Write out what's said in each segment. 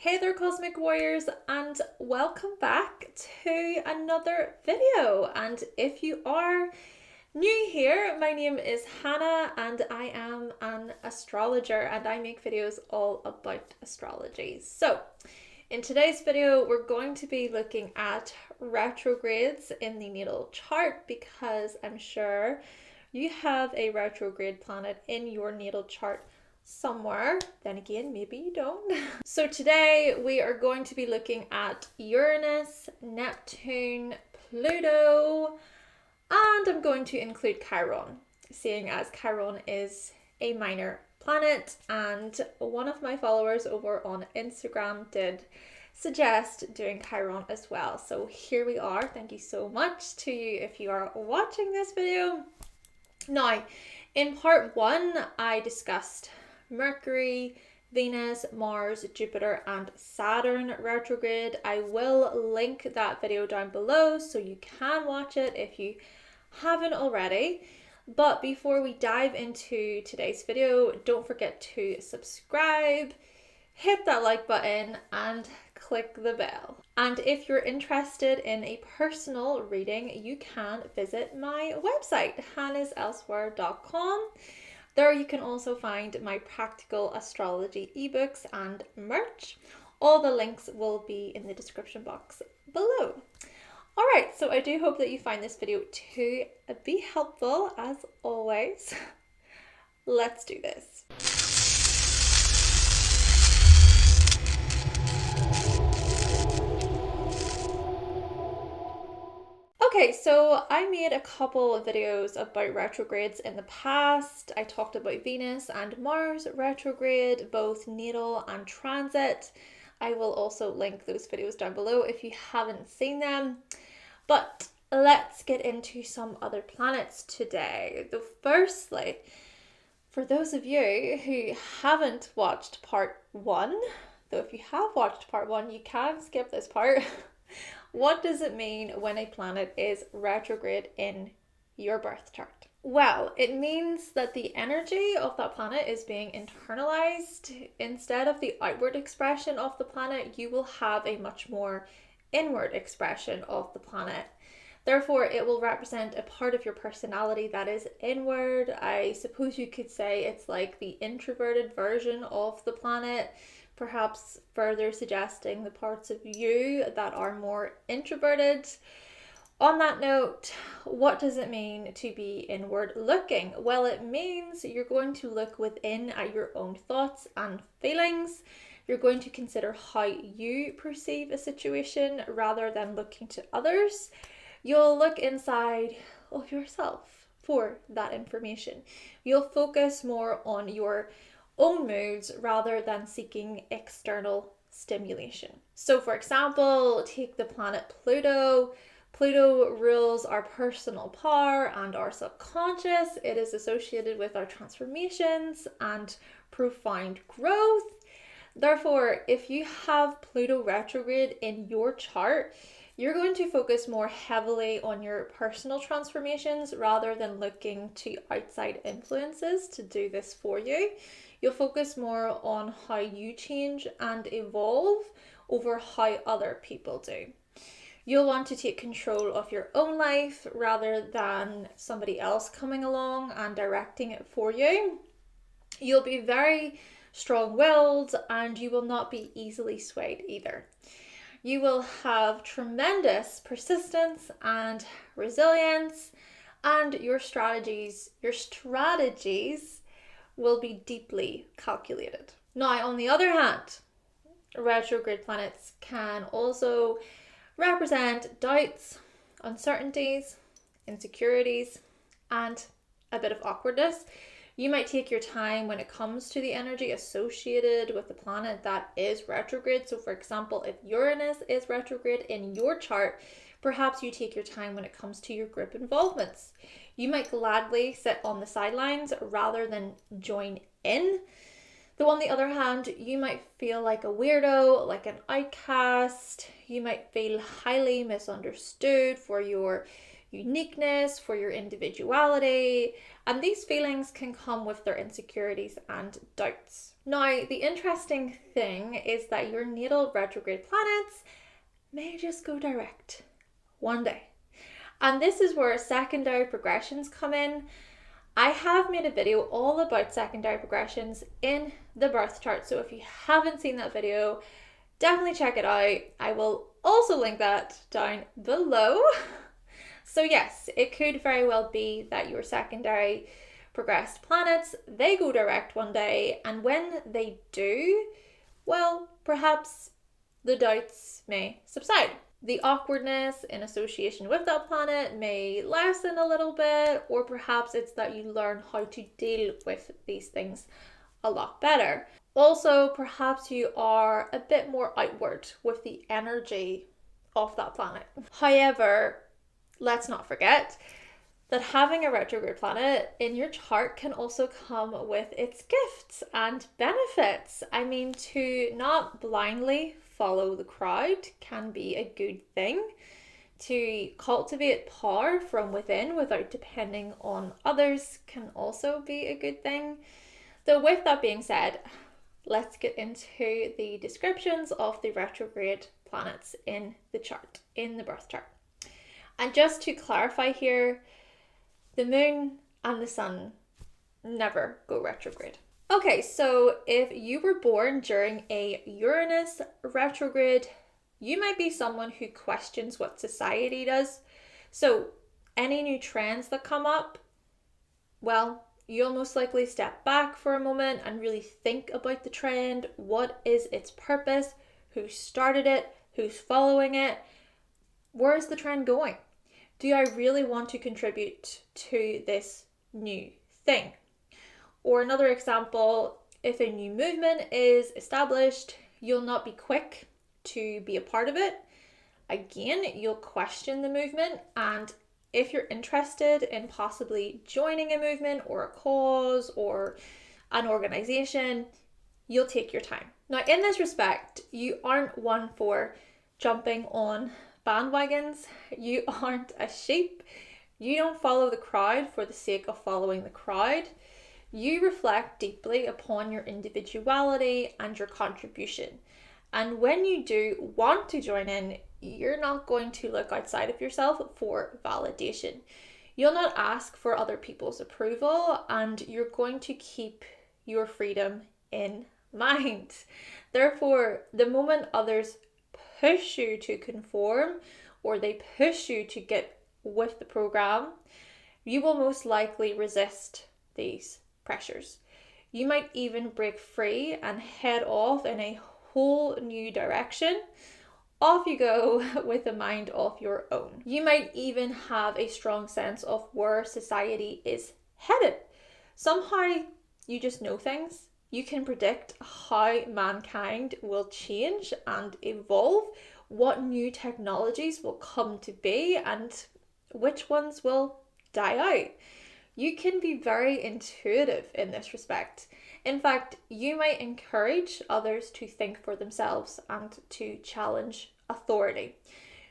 Hey there Cosmic Warriors, and welcome back to another video. And if you are new here, my name is Hannah and I am an astrologer and I make videos all about astrology. So in today's video, we're going to be looking at retrogrades in the natal chart because I'm sure you have a retrograde planet in your natal chart somewhere. Then again, maybe you don't. So today we are going to be looking at Uranus, Neptune, Pluto, and I'm going to include Chiron, seeing as Chiron is a minor planet, and one of my followers over on Instagram did suggest doing Chiron as well. So here we are. Thank you so much to you if you are watching this video. Now, in part one, I discussed Mercury, Venus, Mars, Jupiter, and Saturn retrograde. I will link that video down below so you can watch it if you haven't already. But before we dive into today's video, don't forget to subscribe, hit that like button, and click the bell. And if you're interested in a personal reading, you can visit my website, hannahselsewhere.com. There you can also find my practical astrology ebooks and merch. All the links will be in the description box below. Alright, so I do hope that you find this video to be helpful as always. Let's do this. Okay, so I made a couple of videos about retrogrades in the past. I talked about Venus and Mars retrograde, both natal and transit. I will also link those videos down below if you haven't seen them. But let's get into some other planets today. So firstly, for those of you who haven't watched part one, though if you have watched part one, you can skip this part. What does it mean when a planet is retrograde in your birth chart? Well, it means that the energy of that planet is being internalized. Instead of the outward expression of the planet, you will have a much more inward expression of the planet. Therefore, it will represent a part of your personality that is inward. I suppose you could say it's like the introverted version of the planet, perhaps further suggesting the parts of you that are more introverted. On that note, what does it mean to be inward looking? Well, it means you're going to look within at your own thoughts and feelings. You're going to consider how you perceive a situation rather than looking to others. You'll look inside of yourself for that information. You'll focus more on your own moods rather than seeking external stimulation. So for example, take the planet Pluto. Pluto rules our personal power and our subconscious. It is associated with our transformations and profound growth. Therefore, if you have Pluto retrograde in your chart, you're going to focus more heavily on your personal transformations rather than looking to outside influences to do this for you. You'll focus more on how you change and evolve over how other people do. You'll want to take control of your own life rather than somebody else coming along and directing it for you. You'll be very strong-willed and you will not be easily swayed either. You will have tremendous persistence and resilience, and your strategies will be deeply calculated. Now, on the other hand, retrograde planets can also represent doubts, uncertainties, insecurities, and a bit of awkwardness. You might take your time when it comes to the energy associated with the planet that is retrograde. So for example, if Uranus is retrograde in your chart, perhaps you take your time when it comes to your group involvements. You might gladly sit on the sidelines rather than join in. Though on the other hand, you might feel like a weirdo, like an outcast. You might feel highly misunderstood for your uniqueness, for your individuality, and these feelings can come with their insecurities and doubts. Now, the interesting thing is that your natal retrograde planets may just go direct one day. And this is where secondary progressions come in. I have made a video all about secondary progressions in the birth chart, so if you haven't seen that video, definitely check it out. I will also link that down below. So yes, it could very well be that your secondary progressed planets, they go direct one day, and when they do, well, perhaps the doubts may subside. The awkwardness in association with that planet may lessen a little bit, or perhaps it's that you learn how to deal with these things a lot better. Also, perhaps you are a bit more outward with the energy of that planet. However, let's not forget that having a retrograde planet in your chart can also come with its gifts and benefits. I mean, to not blindly follow the crowd can be a good thing. To cultivate power from within without depending on others can also be a good thing. So with that being said, let's get into the descriptions of the retrograde planets in the chart, in the birth chart. And just to clarify here, the moon and the sun never go retrograde. Okay, so if you were born during a Uranus retrograde, you might be someone who questions what society does. So any new trends that come up, well, you'll most likely step back for a moment and really think about the trend. What is its purpose? Who started it? Who's following it? Where is the trend going? Do I really want to contribute to this new thing? Or another example, if a new movement is established, you'll not be quick to be a part of it. Again, you'll question the movement, and if you're interested in possibly joining a movement or a cause or an organization, you'll take your time. Now, in this respect, you aren't one for jumping on bandwagons. You aren't a sheep. You don't follow the crowd for the sake of following the crowd. You reflect deeply upon your individuality and your contribution. And when you do want to join in, you're not going to look outside of yourself for validation. You'll not ask for other people's approval, and you're going to keep your freedom in mind. Therefore, the moment others push you to conform or they push you to get with the program, you will most likely resist these pressures. You might even break free and head off in a whole new direction. Off you go with a mind of your own. You might even have a strong sense of where society is headed. Somehow you just know things. You can predict how mankind will change and evolve, what new technologies will come to be, and which ones will die out. You can be very intuitive in this respect. In fact, you might encourage others to think for themselves and to challenge authority.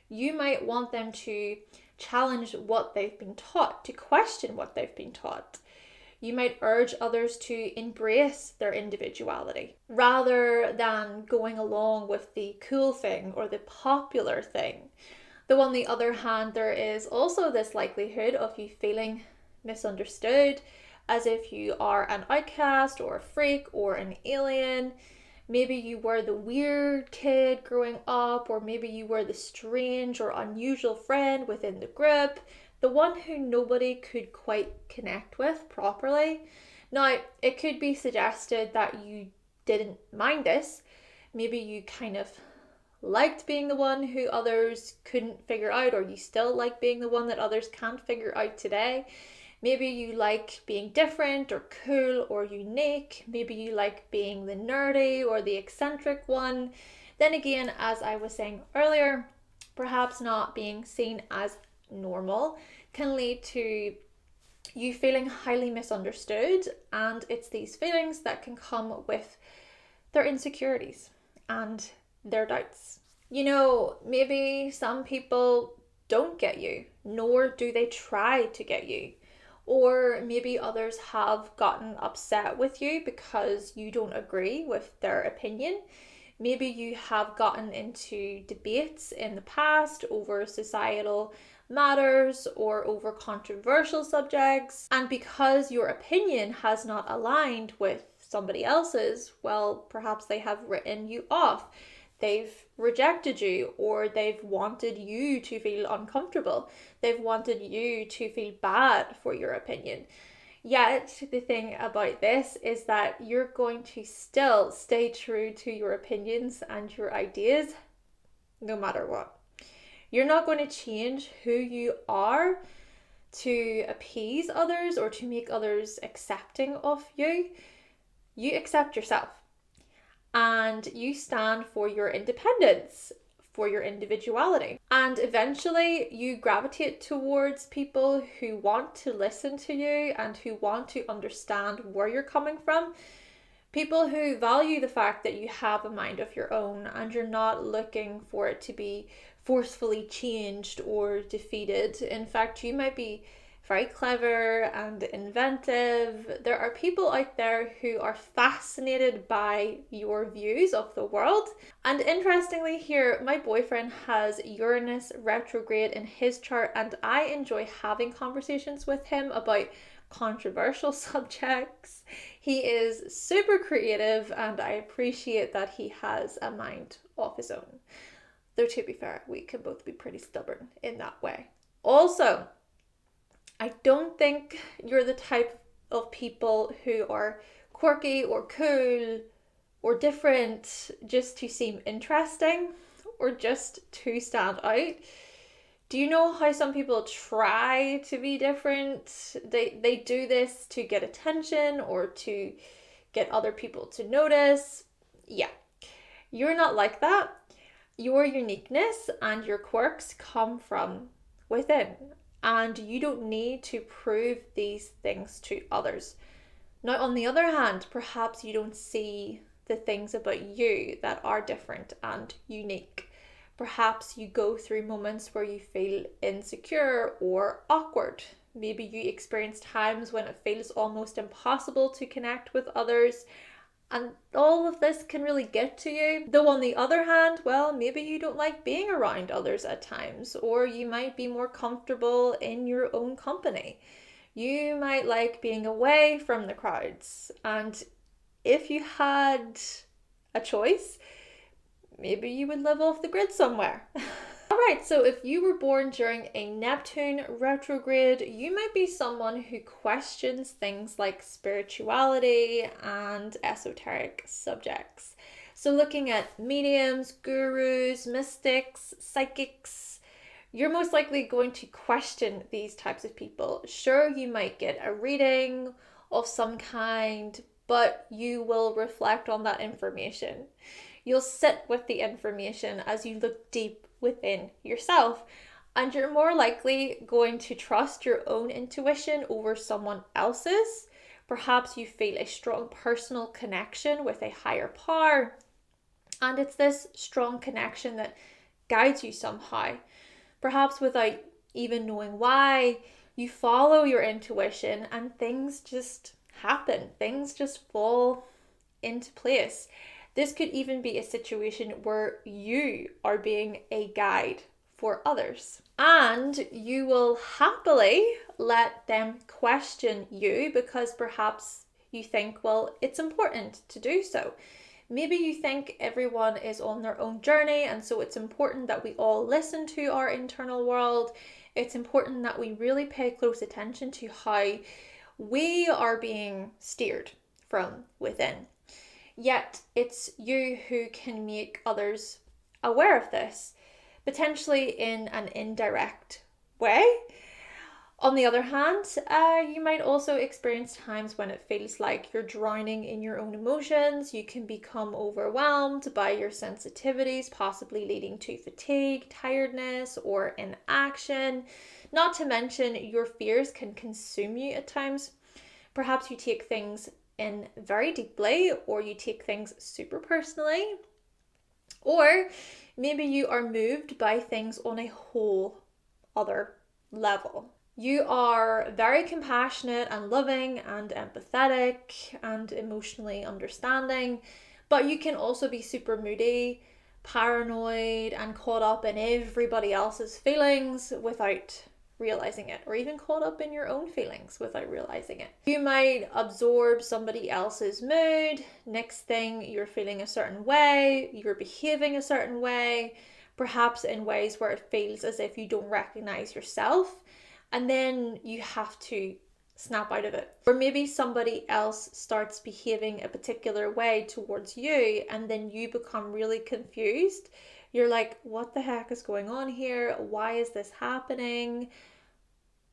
You might want them to challenge what they've been taught, to question what they've been taught. You might urge others to embrace their individuality rather than going along with the cool thing or the popular thing. Though on the other hand, there is also this likelihood of you feeling misunderstood, as if you are an outcast or a freak or an alien. Maybe you were the weird kid growing up, or maybe you were the strange or unusual friend within the group, the one who nobody could quite connect with properly. Now, it could be suggested that you didn't mind this. Maybe you kind of liked being the one who others couldn't figure out, or you still like being the one that others can't figure out today. Maybe you like being different or cool or unique. Maybe you like being the nerdy or the eccentric one. Then again, as I was saying earlier, perhaps not being seen as normal can lead to you feeling highly misunderstood, and it's these feelings that can come with their insecurities and their doubts. You know, maybe some people don't get you. nor do they try to get you. Or maybe others have gotten upset with you because you don't agree with their opinion. Maybe you have gotten into debates in the past over societal matters or over controversial subjects. And because your opinion has not aligned with somebody else's, well, perhaps they have written you off. They've rejected you, or they've wanted you to feel uncomfortable. They've wanted you to feel bad for your opinion. Yet, the thing about this is that you're going to still stay true to your opinions and your ideas no matter what. You're not going to change who you are to appease others or to make others accepting of you. You accept yourself. And you stand for your independence, for your individuality. And eventually you gravitate towards people who want to listen to you and who want to understand where you're coming from. People who value the fact that you have a mind of your own and you're not looking for it to be forcefully changed or defeated. In fact, you might be very clever and inventive. There are people out there who are fascinated by your views of the world. And interestingly here, my boyfriend has Uranus retrograde in his chart, and I enjoy having conversations with him about controversial subjects. He is super creative and I appreciate that he has a mind of his own. Though to be fair, we can both be pretty stubborn in that way. Also, I don't think you're the type of people who are quirky or cool or different just to seem interesting or just to stand out. Do you know how some people try to be different? They do this to get attention or to get other people to notice. Yeah, you're not like that. Your uniqueness and your quirks come from within. And you don't need to prove these things to others. Now, on the other hand, perhaps you don't see the things about you that are different and unique. Perhaps you go through moments where you feel insecure or awkward. Maybe you experience times when it feels almost impossible to connect with others. And all of this can really get to you. Though on the other hand, well, maybe you don't like being around others at times, or you might be more comfortable in your own company. You might like being away from the crowds. And if you had a choice, maybe you would live off the grid somewhere. Alright, so if you were born during a Neptune retrograde, you might be someone who questions things like spirituality and esoteric subjects. So looking at mediums, gurus, mystics, psychics, you're most likely going to question these types of people. Sure, you might get a reading of some kind, but you will reflect on that information. You'll sit with the information as you look deep within yourself, and you're more likely going to trust your own intuition over someone else's. Perhaps you feel a strong personal connection with a higher power, and it's this strong connection that guides you somehow. Perhaps without even knowing why, you follow your intuition and things just happen. Things just fall into place. This could even be a situation where you are being a guide for others. And you will happily let them question you because perhaps you think, well, it's important to do so. Maybe you think everyone is on their own journey, and so it's important that we all listen to our internal world. It's important that we really pay close attention to how we are being steered from within. Yet it's you who can make others aware of this, potentially in an indirect way. On the other hand, you might also experience times when it feels like you're drowning in your own emotions. You can become overwhelmed by your sensitivities, possibly leading to fatigue, tiredness, or inaction. Not to mention, your fears can consume you at times. Perhaps you take things in very deeply, or you take things super personally, or maybe you are moved by things on a whole other level. You are very compassionate and loving and empathetic and emotionally understanding, but you can also be super moody, paranoid, and caught up in everybody else's feelings without realizing it, or even caught up in your own feelings without realizing it. You might absorb somebody else's mood. Next thing, you're feeling a certain way, you're behaving a certain way, perhaps in ways where it feels as if you don't recognize yourself, and then you have to snap out of it. Or maybe somebody else starts behaving a particular way towards you, and then you become really confused. You're like, what the heck is going on here? Why is this happening?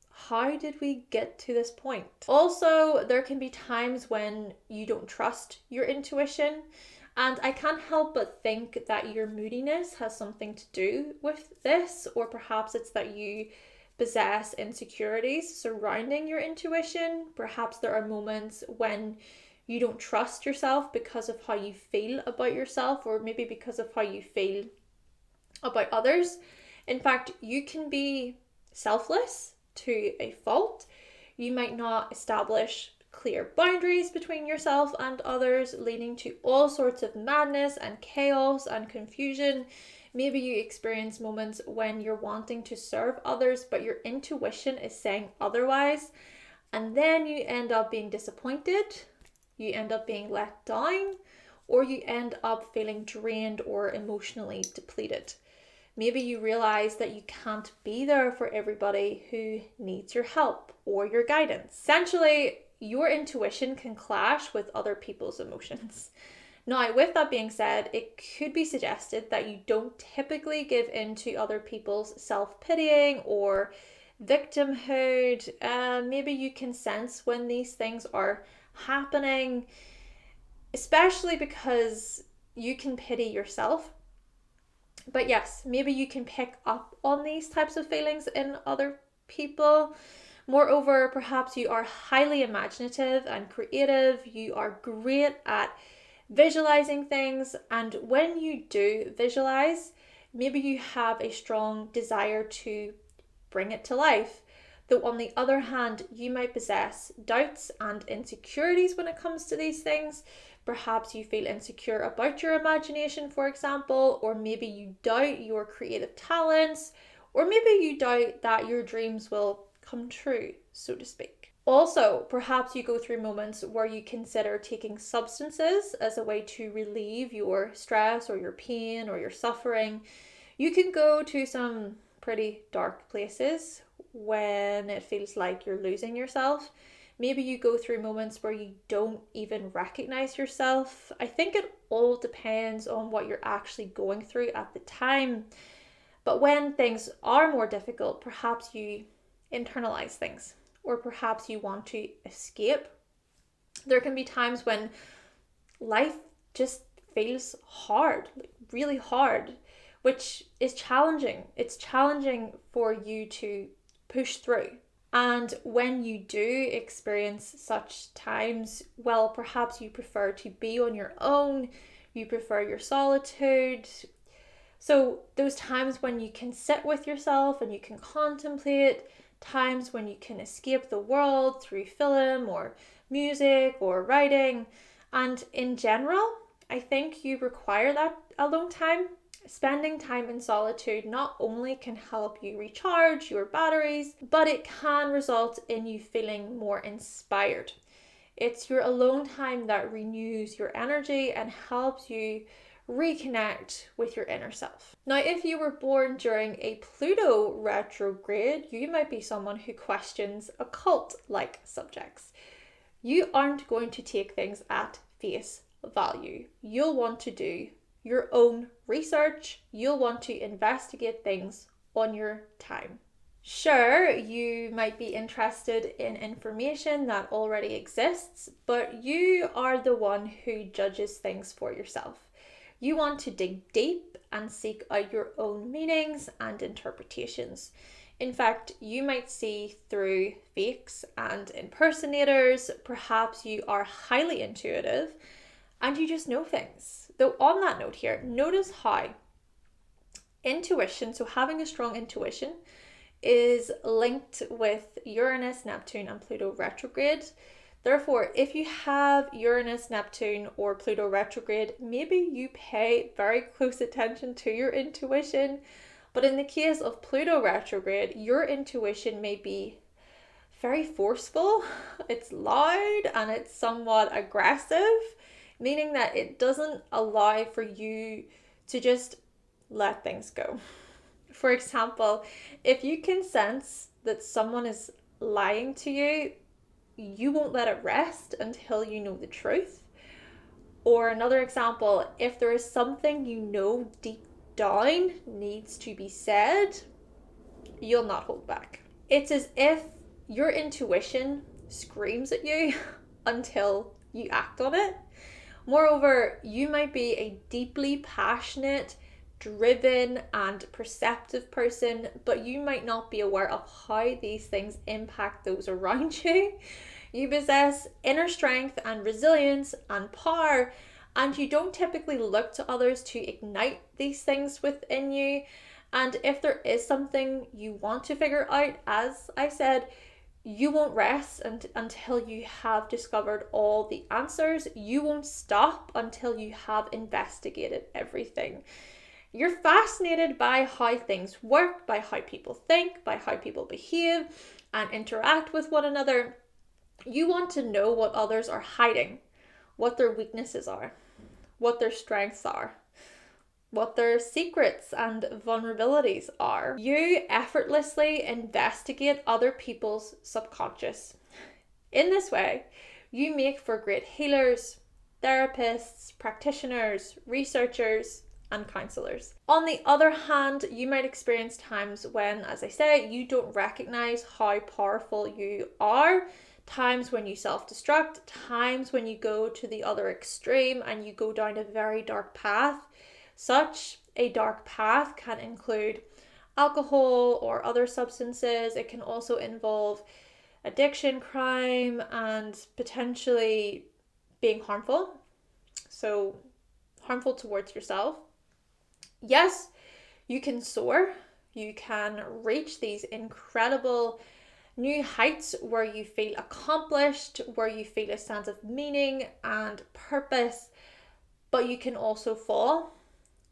How did we get to this point? Also, there can be times when you don't trust your intuition. And I can't help but think that your moodiness has something to do with this, or perhaps it's that you possess insecurities surrounding your intuition. Perhaps there are moments when you don't trust yourself because of how you feel about yourself, or maybe because of how you feel about others. In fact, you can be selfless to a fault. You might not establish clear boundaries between yourself and others, leading to all sorts of madness and chaos and confusion. Maybe you experience moments when you're wanting to serve others, but your intuition is saying otherwise. And then you end up being disappointed, you end up being let down, or you end up feeling drained or emotionally depleted. Maybe you realize that you can't be there for everybody who needs your help or your guidance. Essentially, your intuition can clash with other people's emotions. Now, with that being said, it could be suggested that you don't typically give in to other people's self-pitying or victimhood. Maybe you can sense when these things are happening, especially because you can pity yourself. But yes, maybe you can pick up on these types of feelings in other people. Moreover, perhaps you are highly imaginative and creative. You are great at visualizing things, and when you do visualize, maybe you have a strong desire to bring it to life. Though on the other hand, you might possess doubts and insecurities when it comes to these things. Perhaps you feel insecure about your imagination, for example, or maybe you doubt your creative talents, or maybe you doubt that your dreams will come true, so to speak. Also, perhaps you go through moments where you consider taking substances as a way to relieve your stress or your pain or your suffering. You can go to some pretty dark places when it feels like you're losing yourself. Maybe you go through moments where you don't even recognize yourself. I think it all depends on what you're actually going through at the time. But when things are more difficult, perhaps you internalize things, or perhaps you want to escape. There can be times when life just feels hard, really hard, which is challenging. It's challenging for you to push through. And when you do experience such times, well, perhaps you prefer to be on your own, you prefer your solitude. So those times when you can sit with yourself and you can contemplate, times when you can escape the world through film or music or writing. And in general, I think you require that alone time. Spending time in solitude not only can help you recharge your batteries, but it can result in you feeling more inspired. It's your alone time that renews your energy and helps you reconnect with your inner self. Now, if you were born during a Pluto retrograde, you might be someone who questions occult-like subjects. You aren't going to take things at face value. You'll want to do your own research. You'll want to investigate things on your time. Sure, you might be interested in information that already exists, but you are the one who judges things for yourself. You want to dig deep and seek out your own meanings and interpretations. In fact, you might see through fakes and impersonators. Perhaps you are highly intuitive and you just know things. Though on that note here, notice how intuition, so having a strong intuition, is linked with Uranus, Neptune, and Pluto retrograde. Therefore, if you have Uranus, Neptune, or Pluto retrograde, maybe you pay very close attention to your intuition. But in the case of Pluto retrograde, your intuition may be very forceful, it's loud, and it's somewhat aggressive, meaning that it doesn't allow for you to just let things go. For example, if you can sense that someone is lying to you, you won't let it rest until you know the truth. Or another example, if there is something you know deep down needs to be said, you'll not hold back. It's as if your intuition screams at you until you act on it. Moreover, you might be a deeply passionate, driven, and perceptive person, but you might not be aware of how these things impact those around you. You possess inner strength and resilience and power, and you don't typically look to others to ignite these things within you. And if there is something you want to figure out, as I said, you won't rest until you have discovered all the answers. You won't stop until you have investigated everything. You're fascinated by how things work, by how people think, by how people behave and interact with one another. You want to know what others are hiding, what their weaknesses are, what their strengths are, what their secrets and vulnerabilities are. You effortlessly investigate other people's subconscious. In this way, you make for great healers, therapists, practitioners, researchers, and counselors. On the other hand, you might experience times when, as I say, you don't recognize how powerful you are, times when you self-destruct, times when you go to the other extreme and you go down a very dark path. Such a dark path can include alcohol or other substances. It can also involve addiction, crime, and potentially being harmful. So harmful towards yourself. Yes, you can soar. You can reach these incredible new heights where you feel accomplished, where you feel a sense of meaning and purpose, but you can also fall.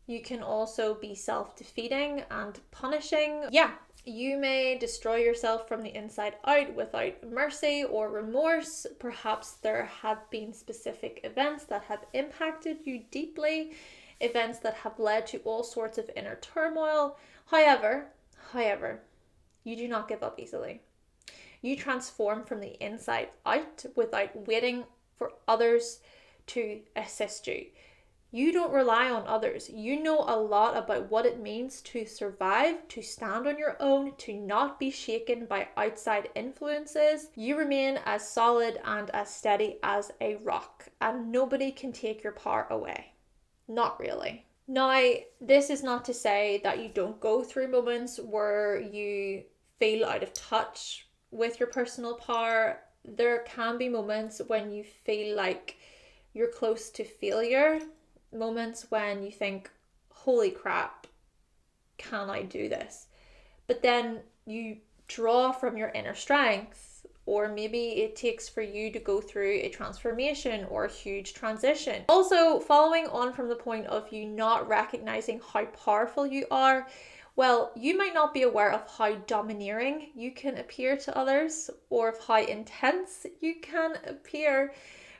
You can also be self-defeating and punishing. Yeah, you may destroy yourself from the inside out without mercy or remorse. Perhaps there have been specific events that have impacted you deeply, events that have led to all sorts of inner turmoil. However, you do not give up easily. You transform from the inside out without waiting for others to assist you. You don't rely on others. You know a lot about what it means to survive, to stand on your own, to not be shaken by outside influences. You remain as solid and as steady as a rock, and nobody can take your power away. Not really. Now, this is not to say that you don't go through moments where you feel out of touch with your personal power. There can be moments when you feel like you're close to failure. Moments when you think, holy crap, can I do this? But then you draw from your inner strength, or maybe it takes for you to go through a transformation or a huge transition. Also, following on from the point of you not recognizing how powerful you are, well, you might not be aware of how domineering you can appear to others, or of how intense you can appear.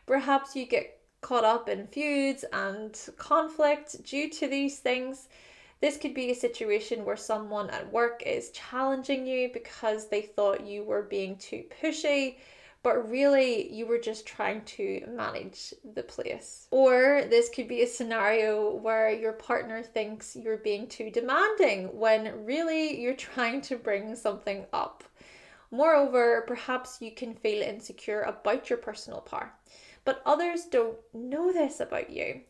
Perhaps you get caught up in feuds and conflict due to these things. This could be a situation where someone at work is challenging you because they thought you were being too pushy, but really you were just trying to manage the place. Or this could be a scenario where your partner thinks you're being too demanding when really you're trying to bring something up. Moreover, perhaps you can feel insecure about your personal power. But others don't know this about you.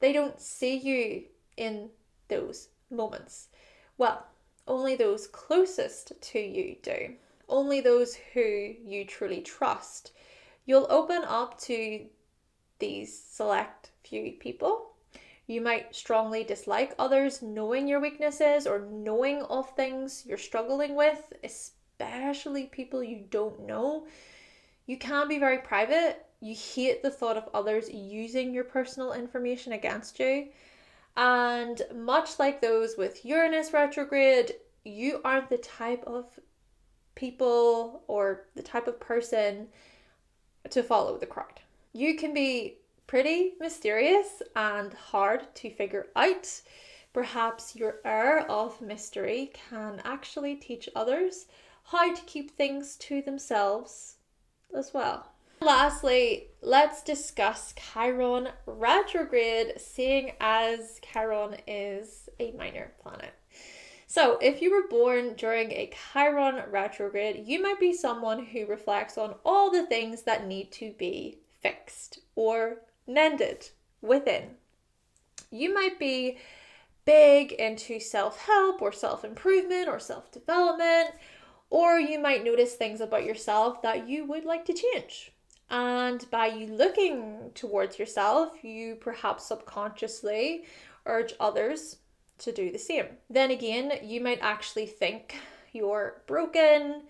They don't see you in those moments. Well, only those closest to you do. Only those who you truly trust. You'll open up to these select few people. You might strongly dislike others knowing your weaknesses or knowing of things you're struggling with, especially people you don't know. You can be very private. You hate the thought of others using your personal information against you. And much like those with Uranus retrograde, you aren't the type of people or the type of person to follow the crowd. You can be pretty mysterious and hard to figure out. Perhaps your air of mystery can actually teach others how to keep things to themselves as well. Lastly, let's discuss Chiron retrograde, seeing as Chiron is a minor planet. So, if you were born during a Chiron retrograde, you might be someone who reflects on all the things that need to be fixed or mended within. You might be big into self-help or self-improvement or self-development, or you might notice things about yourself that you would like to change. And by you looking towards yourself, you perhaps subconsciously urge others to do the same. Then again, you might actually think you're broken,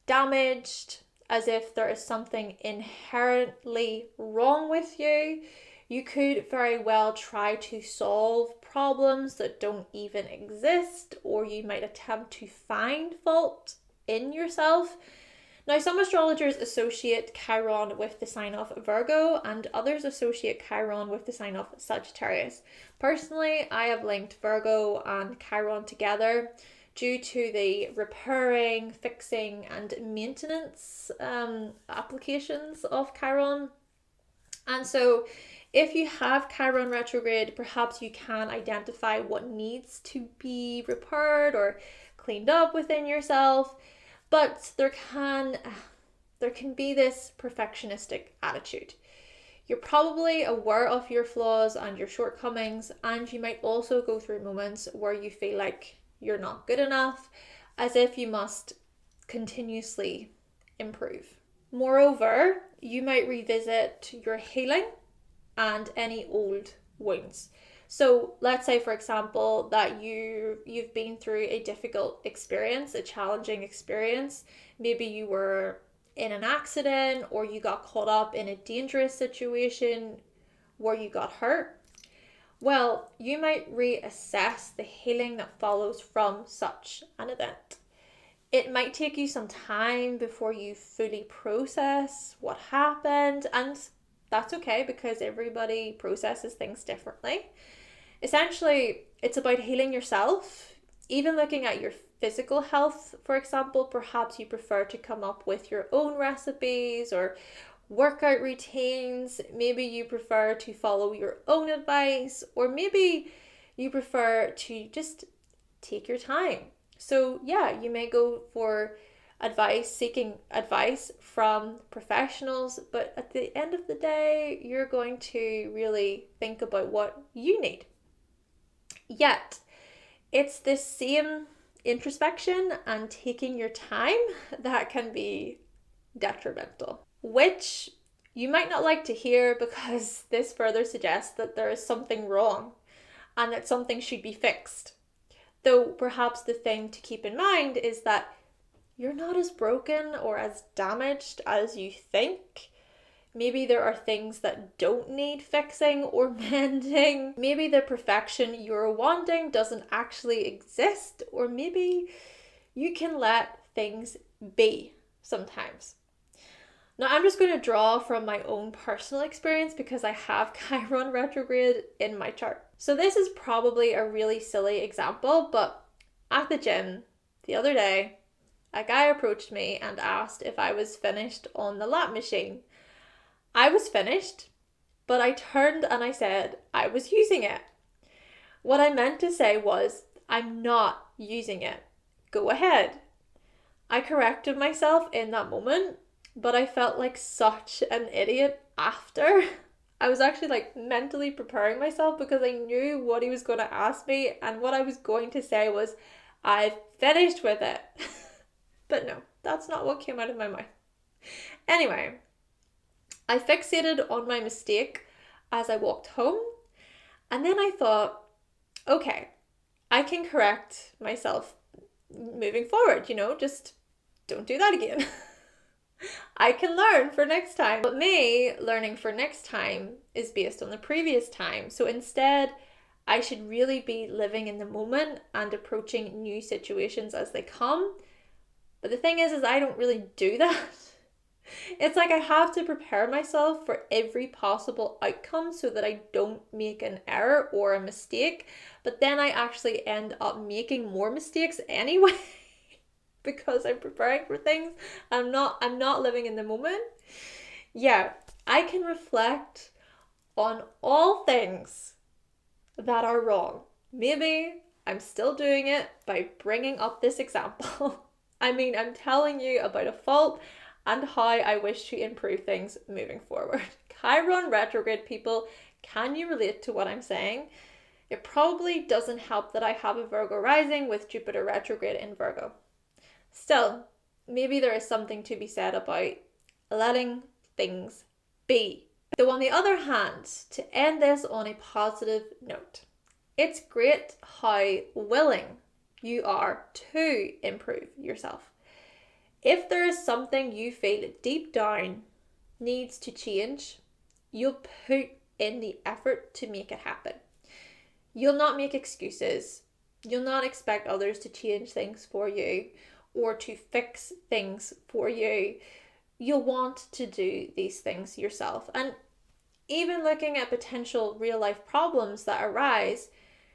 damaged, as if there is something inherently wrong with you. You could very well try to solve problems that don't even exist, or you might attempt to find fault in yourself. Now, some astrologers associate Chiron with the sign of Virgo, and others associate Chiron with the sign of Sagittarius. Personally, I have linked Virgo and Chiron together due to the repairing, fixing, and maintenance applications of Chiron. And so, if you have Chiron retrograde, perhaps you can identify what needs to be repaired or cleaned up within yourself. But there can be this perfectionistic attitude. You're probably aware of your flaws and your shortcomings, and you might also go through moments where you feel like you're not good enough, as if you must continuously improve. Moreover, you might revisit your healing and any old wounds. So let's say, for example, that you've been through a difficult experience, a challenging experience. Maybe you were in an accident, or you got caught up in a dangerous situation where you got hurt. Well, you might reassess the healing that follows from such an event. It might take you some time before you fully process what happened, and that's okay because everybody processes things differently. Essentially, it's about healing yourself. Even looking at your physical health, for example, perhaps you prefer to come up with your own recipes or workout routines. Maybe you prefer to follow your own advice, or maybe you prefer to just take your time. So yeah, you may go for advice, seeking advice from professionals, but at the end of the day, you're going to really think about what you need. Yet, it's this same introspection and taking your time that can be detrimental, which you might not like to hear, because this further suggests that there is something wrong and that something should be fixed. Though perhaps the thing to keep in mind is that you're not as broken or as damaged as you think. Maybe there are things that don't need fixing or mending. Maybe the perfection you're wanting doesn't actually exist, or maybe you can let things be sometimes. Now, I'm just going to draw from my own personal experience because I have Chiron retrograde in my chart. So this is probably a really silly example, but at the gym the other day, a guy approached me and asked if I was finished on the lap machine. I was finished, but I turned and I said I was using it. What I meant to say was, I'm not using it. Go ahead. I corrected myself in that moment, but I felt like such an idiot after. I was actually like mentally preparing myself because I knew what he was going to ask me, and what I was going to say was, I've finished with it. But no, that's not what came out of my mouth. Anyway, I fixated on my mistake as I walked home, And then I thought, okay, I can correct myself moving forward, just don't do that again. I can learn for next time. But me learning for next time is based on the previous time. So instead, I should really be living in the moment and approaching new situations as they come. But the thing is I don't really do that. It's like I have to prepare myself for every possible outcome so that I don't make an error or a mistake. But then I actually end up making more mistakes anyway. Because I'm preparing for things. I'm not living in the moment. Yeah, I can reflect on all things that are wrong. Maybe I'm still doing it by bringing up this example. I mean, I'm telling you about a fault and how I wish to improve things moving forward. Chiron retrograde people, can you relate to what I'm saying? It probably doesn't help that I have a Virgo rising with Jupiter retrograde in Virgo. Still, maybe there is something to be said about letting things be. Though on the other hand, to end this on a positive note, it's great how willing you are to improve yourself. If there is something you feel deep down needs to change, you'll put in the effort to make it happen. You'll not make excuses. You'll not expect others to change things for you or to fix things for you. You'll want to do these things yourself. And even looking at potential real life problems that arise,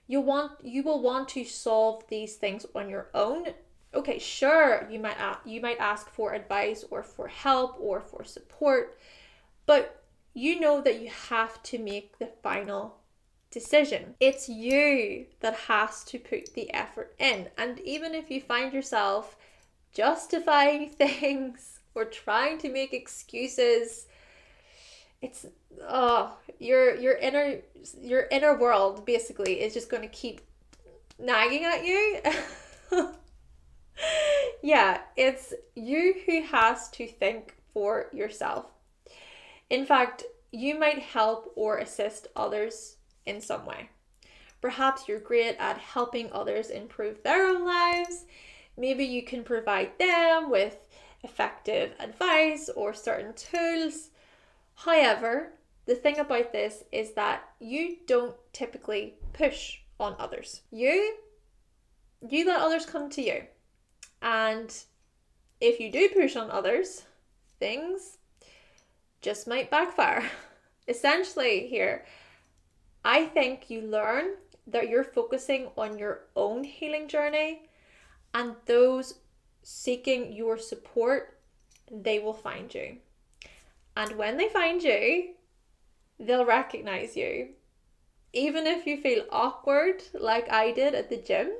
you will want to solve these things on your own. Okay, sure, you might ask for advice or for help or for support, but you know that you have to make the final decision. It's you that has to put the effort in. And even if you find yourself justifying things or trying to make excuses, it's your inner world basically is just going to keep nagging at you. Yeah, it's you who has to think for yourself. In fact, you might help or assist others in some way. Perhaps you're great at helping others improve their own lives. Maybe you can provide them with effective advice or certain tools. However, the thing about this is that you don't typically push on others. You let others come to you. And if you do push on others, things just might backfire. Essentially here, I think you learn that you're focusing on your own healing journey, and those seeking your support, they will find you. And when they find you, they'll recognize you. Even if you feel awkward like I did at the gym,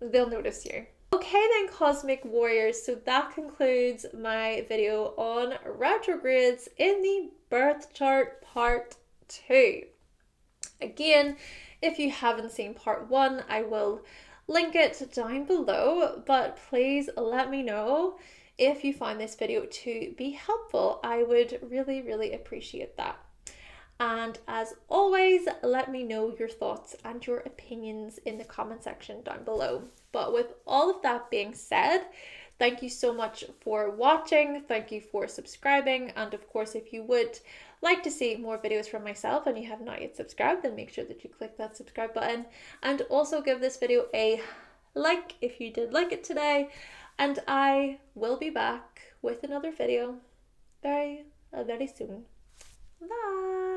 they'll notice you. Okay then, Cosmic Warriors, so that concludes my video on retrogrades in the birth chart part 2. Again, if you haven't seen part 1, I will link it down below, but please let me know if you find this video to be helpful. I would really, really appreciate that. And as always, let me know your thoughts and your opinions in the comment section down below. But with all of that being said, thank you so much for watching. Thank you for subscribing. And of course, if you would like to see more videos from myself and you have not yet subscribed, then make sure that you click that subscribe button. And also give this video a like if you did like it today. And I will be back with another video very, very soon. Bye!